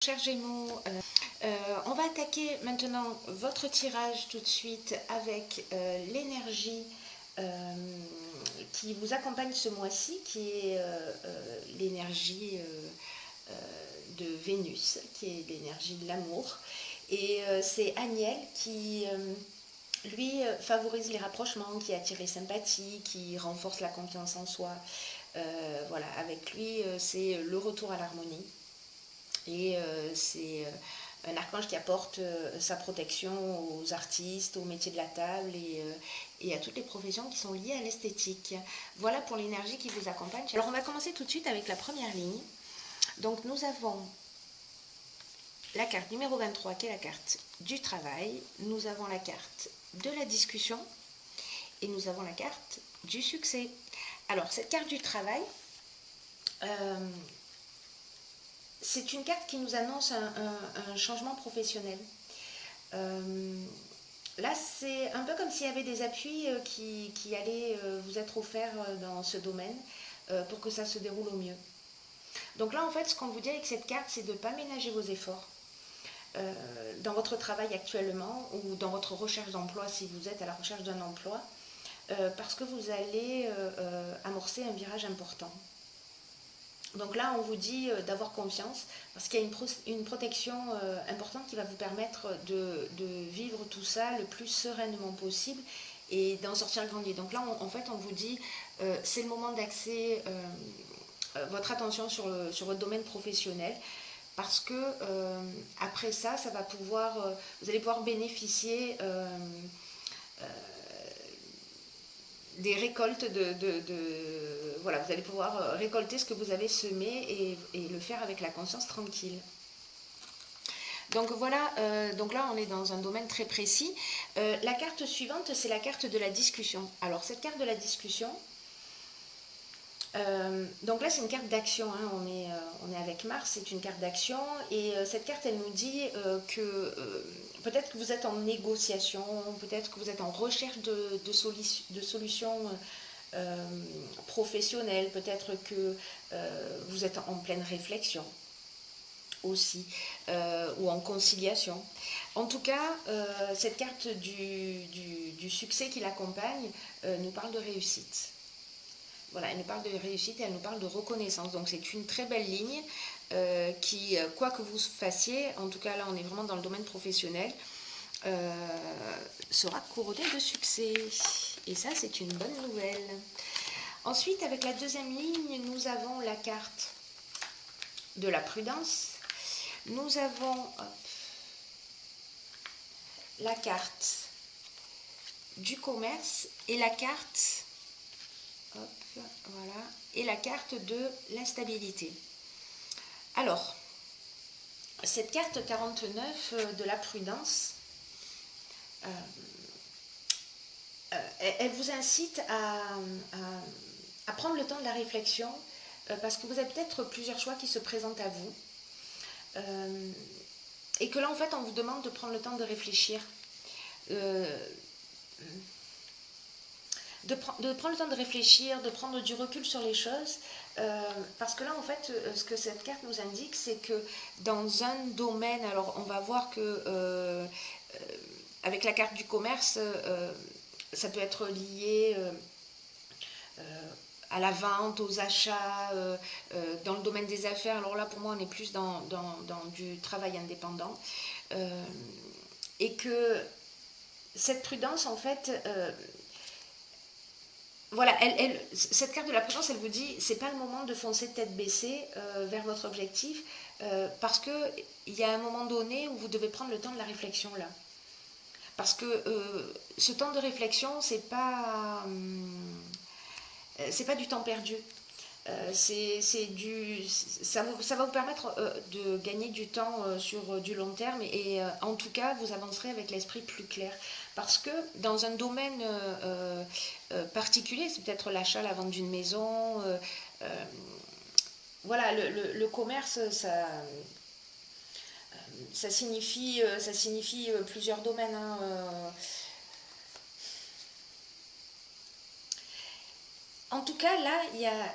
Chers Gémeaux, on va attaquer maintenant votre tirage tout de suite avec l'énergie qui vous accompagne ce mois-ci, qui est l'énergie de Vénus, qui est l'énergie de l'amour. Et c'est Aniel qui, lui, favorise les rapprochements, qui attire les sympathies, qui renforce la confiance en soi. Voilà, avec lui, c'est le retour à l'harmonie. Et c'est un archange qui apporte sa protection aux artistes, aux métiers de la table et à toutes les professions qui sont liées à l'esthétique. Voilà pour l'énergie qui vous accompagne. Alors on va commencer tout de suite avec la première ligne. Donc nous avons la carte numéro 23 qui est la carte du travail. Nous avons la carte de la discussion et nous avons la carte du succès. Alors cette carte du travail, c'est une carte qui nous annonce un changement professionnel. Là, c'est un peu comme s'il y avait des appuis qui allaient vous être offerts dans ce domaine pour que ça se déroule au mieux. Donc là, en fait, ce qu'on vous dit avec cette carte, c'est de ne pas ménager vos efforts dans votre travail actuellement ou dans votre recherche d'emploi si vous êtes à la recherche d'un emploi, parce que vous allez amorcer un virage important. Donc là, on vous dit d'avoir confiance parce qu'il y a une protection importante qui va vous permettre de vivre tout ça le plus sereinement possible et d'en sortir grandi. Donc là, en fait, on vous dit c'est le moment d'axer votre attention sur votre domaine professionnel parce que après ça, ça va pouvoir, vous allez pouvoir bénéficier des récoltes voilà, vous allez pouvoir récolter ce que vous avez semé et le faire avec la conscience tranquille. Donc voilà, donc là on est dans un domaine très précis. La carte suivante, c'est la carte de la discussion. Alors cette carte de la discussion, donc là c'est une carte d'action, hein. On est avec Mars, c'est une carte d'action et cette carte elle nous dit que peut-être que vous êtes en négociation, peut-être que vous êtes en recherche de solutions professionnelles, peut-être que vous êtes en pleine réflexion aussi, ou en conciliation. En tout cas, cette carte du succès qui l'accompagne nous parle de réussite. Voilà, elle nous parle de réussite et elle nous parle de reconnaissance. Donc c'est une très belle ligne qui, quoi que vous fassiez, en tout cas là on est vraiment dans le domaine professionnel, sera couronnée de succès. Et ça c'est une bonne nouvelle. Ensuite, avec la deuxième ligne, nous avons la carte de la prudence. Nous avons la carte du commerce et la carte voilà, et la carte de l'instabilité. Alors, cette carte 49 de la prudence, elle vous incite à prendre le temps de la réflexion parce que vous avez peut-être plusieurs choix qui se présentent à vous et que là en fait on vous demande de prendre le temps de réfléchir, de prendre le temps de réfléchir, de prendre du recul sur les choses, parce que là en fait ce que cette carte nous indique c'est que dans un domaine, alors on va voir que avec la carte du commerce ça peut être lié à la vente, aux achats, dans le domaine des affaires. Alors là, pour moi, on est plus dans du travail indépendant. Et que cette prudence, en fait, voilà, cette carte de la prudence, elle vous dit, c'est pas le moment de foncer tête baissée vers votre objectif, parce que il y a un moment donné où vous devez prendre le temps de la réflexion là. Parce que ce temps de réflexion, c'est pas du temps perdu. Ça va vous permettre de gagner du temps sur du long terme et en tout cas vous avancerez avec l'esprit plus clair parce que dans un domaine particulier, c'est peut-être l'achat, la vente d'une maison, voilà, le commerce ça signifie plusieurs domaines, hein, en tout cas là il y a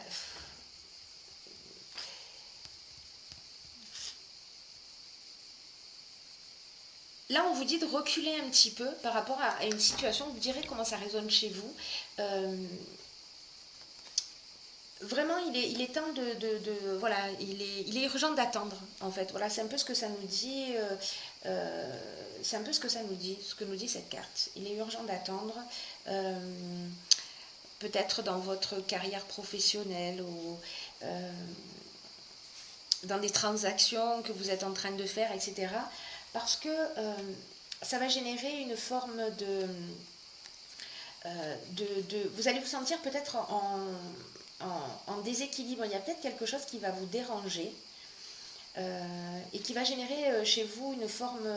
là, on vous dit de reculer un petit peu par rapport à une situation, vous direz comment ça résonne chez vous. Vraiment, il est temps voilà, il est urgent d'attendre, en fait. Voilà, c'est un peu ce que ça nous dit. C'est un peu ce que ça nous dit, ce que nous dit cette carte. Il est urgent d'attendre. Peut-être dans votre carrière professionnelle ou dans des transactions que vous êtes en train de faire, etc. Parce que ça va générer une forme vous allez vous sentir peut-être en déséquilibre. Il y a peut-être quelque chose qui va vous déranger et qui va générer chez vous une forme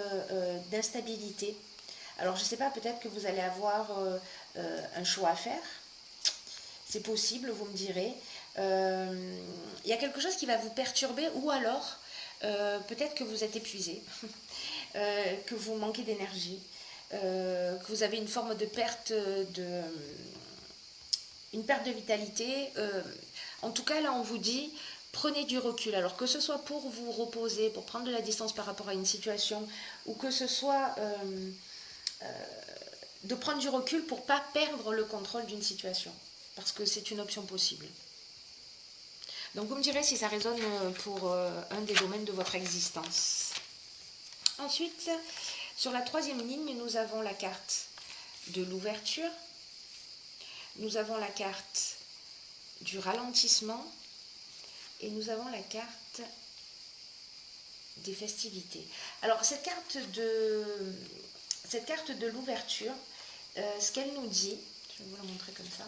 d'instabilité. Alors je ne sais pas, peut-être que vous allez avoir un choix à faire. C'est possible, vous me direz. Il y a quelque chose qui va vous perturber, ou alors peut-être que vous êtes épuisé, que vous manquez d'énergie, que vous avez une forme de perte de vitalité. En tout cas, là, on vous dit, prenez du recul. Alors que ce soit pour vous reposer, pour prendre de la distance par rapport à une situation, ou que ce soit de prendre du recul pour ne pas perdre le contrôle d'une situation. Parce que c'est une option possible. Donc vous me direz si ça résonne pour un des domaines de votre existence. Ensuite, sur la troisième ligne, nous avons la carte de l'ouverture. Nous avons la carte du ralentissement. Et nous avons la carte des festivités. Alors cette carte de l'ouverture, ce qu'elle nous dit, je vais vous la montrer comme ça,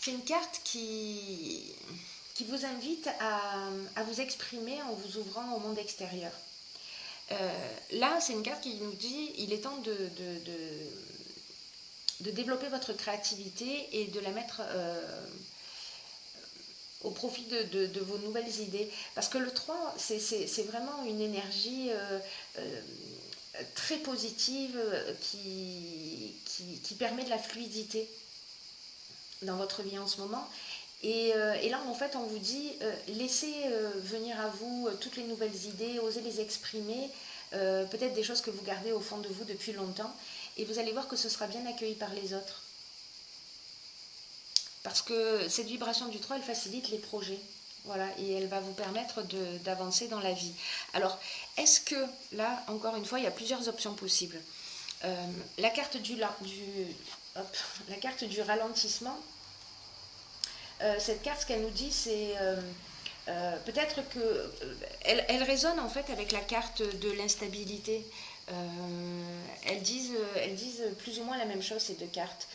c'est une carte qui vous invite à vous exprimer en vous ouvrant au monde extérieur. Là, c'est une carte qui nous dit il est temps de développer votre créativité et de la mettre au profit de vos nouvelles idées. Parce que le 3, c'est vraiment une énergie très positive qui permet de la fluidité dans votre vie en ce moment. Et là, en fait, on vous dit, laissez venir à vous toutes les nouvelles idées, osez les exprimer, peut-être des choses que vous gardez au fond de vous depuis longtemps, et vous allez voir que ce sera bien accueilli par les autres. Parce que cette vibration du 3, elle facilite les projets. Voilà, et elle va vous permettre d'avancer dans la vie. Alors, est-ce que, là, encore une fois, il y a plusieurs options possibles. La carte la carte du ralentissement, cette carte, ce qu'elle nous dit, c'est peut-être que elle résonne en fait avec la carte de l'instabilité. Elles disent plus ou moins la même chose, ces deux cartes.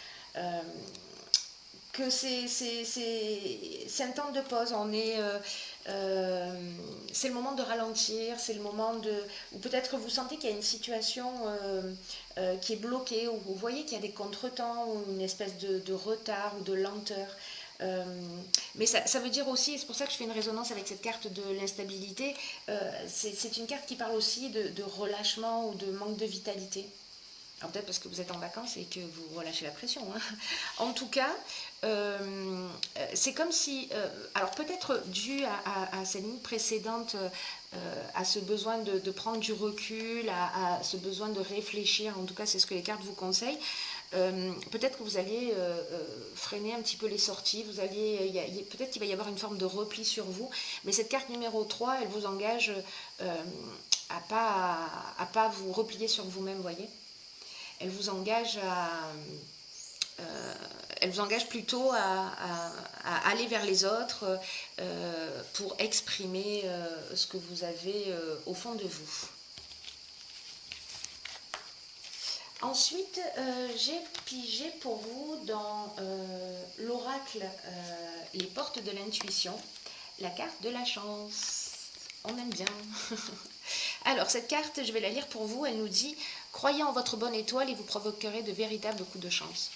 Que c'est un temps de pause, c'est le moment de ralentir, c'est le moment ou peut-être que vous sentez qu'il y a une situation qui est bloquée, ou vous voyez qu'il y a des contretemps, ou une espèce de retard ou de lenteur. Mais ça veut dire aussi, et c'est pour ça que je fais une résonance avec cette carte de l'instabilité, c'est une carte qui parle aussi de relâchement ou de manque de vitalité. Alors peut-être parce que vous êtes en vacances et que vous relâchez la pression. Hein. En tout cas, c'est comme si, alors peut-être dû à cette ligne précédente, à ce besoin de prendre du recul, à ce besoin de réfléchir, en tout cas c'est ce que les cartes vous conseillent, peut-être que vous allez freiner un petit peu les sorties, peut-être qu'il va y avoir une forme de repli sur vous, mais cette carte numéro 3, elle vous engage à pas vous replier sur vous-même, voyez. Elle vous engage plutôt à aller vers les autres pour exprimer ce que vous avez au fond de vous. Ensuite, j'ai pigé pour vous dans l'oracle Les portes de l'intuition, la carte de la chance. On aime bien. Alors, cette carte, je vais la lire pour vous. Elle nous dit « Croyez en votre bonne étoile et vous provoquerez de véritables coups de chance ».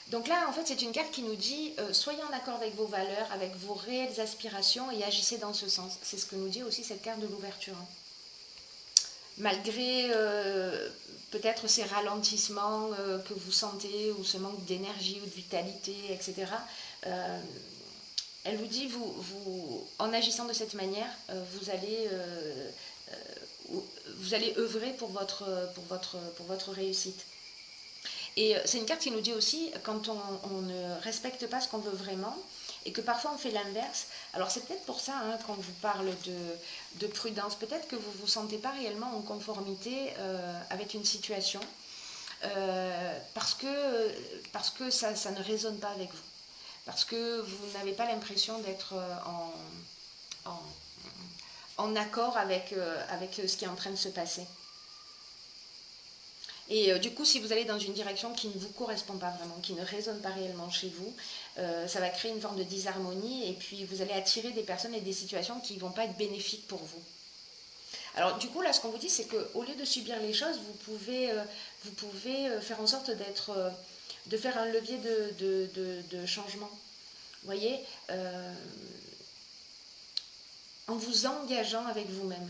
Donc là, en fait, c'est une carte qui nous dit soyez en accord avec vos valeurs, avec vos réelles aspirations et agissez dans ce sens. C'est ce que nous dit aussi cette carte de l'ouverture. Malgré peut-être ces ralentissements que vous sentez, ou ce manque d'énergie ou de vitalité, etc., Elle vous dit, en agissant de cette manière, vous allez œuvrer pour votre réussite. Et c'est une carte qui nous dit aussi, quand on ne respecte pas ce qu'on veut vraiment, et que parfois on fait l'inverse. Alors c'est peut-être pour ça, hein, quand je vous parle de prudence, peut-être que vous ne vous sentez pas réellement en conformité avec une situation, parce que ça ne résonne pas avec vous. Parce que vous n'avez pas l'impression d'être en, en accord avec ce qui est en train de se passer. Et du coup, si vous allez dans une direction qui ne vous correspond pas vraiment, qui ne résonne pas réellement chez vous, ça va créer une forme de disharmonie et puis vous allez attirer des personnes et des situations qui ne vont pas être bénéfiques pour vous. Alors du coup, là, ce qu'on vous dit, c'est qu'au lieu de subir les choses, vous pouvez faire en sorte de faire un levier de changement. Vous voyez, en vous engageant avec vous-même,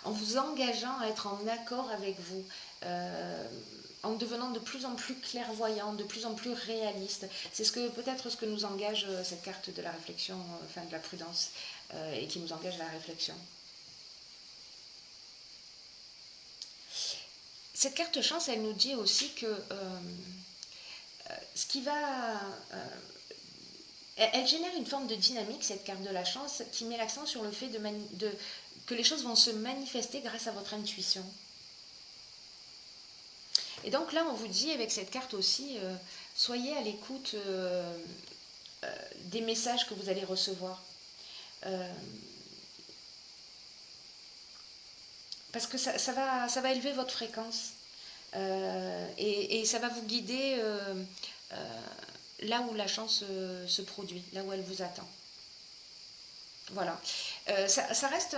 en vous engageant à être en accord avec vous, en devenant de plus en plus clairvoyant, de plus en plus réaliste. C'est peut-être ce que nous engage cette carte de la réflexion, enfin de la prudence, et qui nous engage à la réflexion. Cette carte chance, elle nous dit aussi que ce qui va... elle génère une forme de dynamique, cette carte de la chance, qui met l'accent sur le fait que les choses vont se manifester grâce à votre intuition. Et donc là, on vous dit avec cette carte aussi, soyez à l'écoute des messages que vous allez recevoir. Parce que ça va élever votre fréquence. Et ça va vous guider là où la chance se produit, là où elle vous attend. Voilà. Ça reste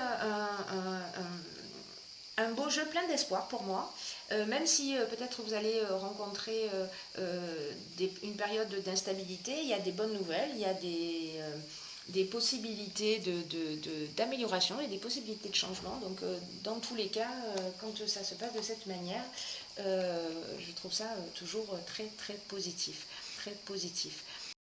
un beau jeu plein d'espoir pour moi, même si peut-être vous allez rencontrer une période d'instabilité, il y a des bonnes nouvelles, il y a des possibilités d'amélioration et des possibilités de changement. Donc dans tous les cas, quand ça se passe de cette manière, je trouve ça toujours très très positif. Très positif.